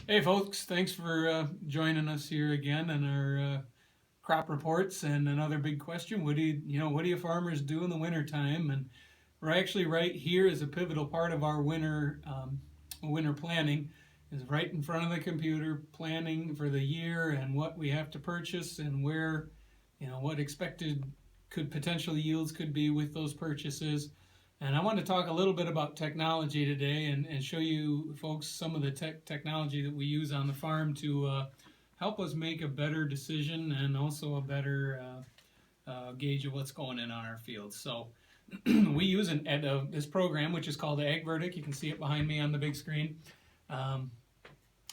Hey folks, thanks for joining us here again in our crop reports. And another big question: what do you farmers do in the winter time? And we're actually right here is a pivotal part of our winter planning. Is right in front of the computer, planning for the year and what we have to purchase and where, what expected could potential yields could be with those purchases. And I want to talk a little bit about technology today and show you folks some of the technology that we use on the farm to help us make a better decision and also a better gauge of what's going on our fields. So we use this program, which is called AgVertic. You can see it behind me on the big screen.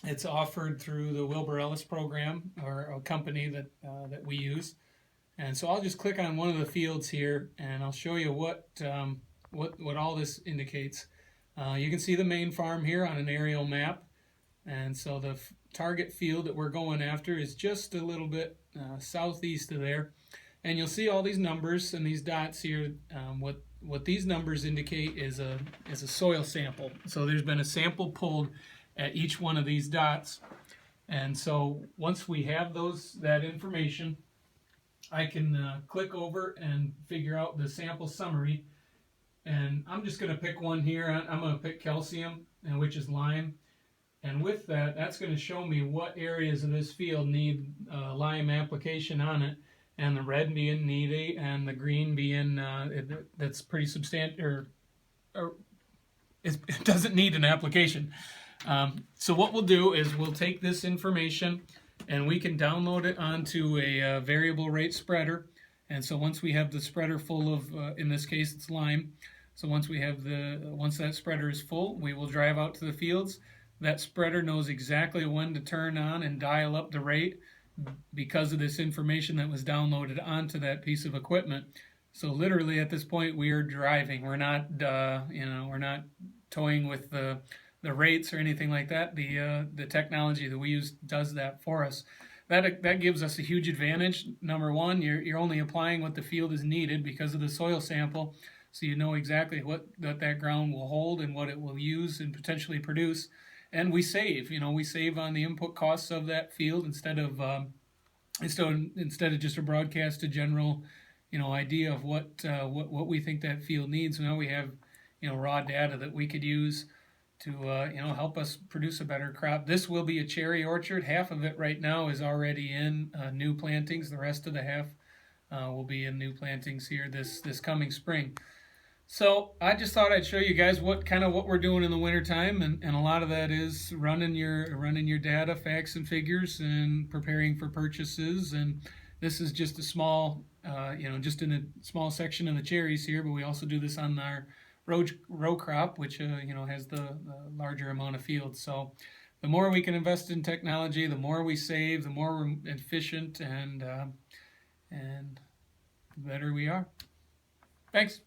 It's offered through the Wilbur Ellis program, or a company that we use. And so I'll just click on one of the fields here, and I'll show you what all this indicates. You can see the main farm here on an aerial map, and so the target field that we're going after is just a little bit southeast of there. And you'll see all these numbers and these dots here. What these numbers indicate is a soil sample. So there's been a sample pulled at each one of these dots. And so once we have that information, I can click over and figure out the sample summary. And I'm just going to pick one here. I'm going to pick calcium, which is lime. And with that, that's going to show me what areas of this field need lime application on it. And the red being needy, and the green being that's pretty substantial, or it doesn't need an application. So what we'll do is we'll take this information and we can download it onto a variable rate spreader. And so once we have the spreader full of, in this case it's lime, so once that spreader is full, we will drive out to the fields. That spreader knows exactly when to turn on and dial up the rate because of this information that was downloaded onto that piece of equipment. So literally at this point we are driving. We're not, we're not toying with the rates or anything like that. The technology that we use does that for us. That gives us a huge advantage. Number one, you're only applying what the field is needed because of the soil sample, so you know exactly what that ground will hold and what it will use and potentially produce. And we save on the input costs of that field instead of just a broadcast, a general, idea of what we think that field needs. Now we have, raw data that we could use to help us produce a better crop. This will be a cherry orchard. Half of it right now is already in new plantings. The rest of the half will be in new plantings here this coming spring. So I just thought I'd show you guys what we're doing in the wintertime, and a lot of that is running your data, facts and figures, and preparing for purchases. And this is just a small, just in a small section of the cherries here, but we also do this on our row crop, which has the larger amount of fields. So the more we can invest in technology, the more we save, the more we're efficient, and the better we are. Thanks.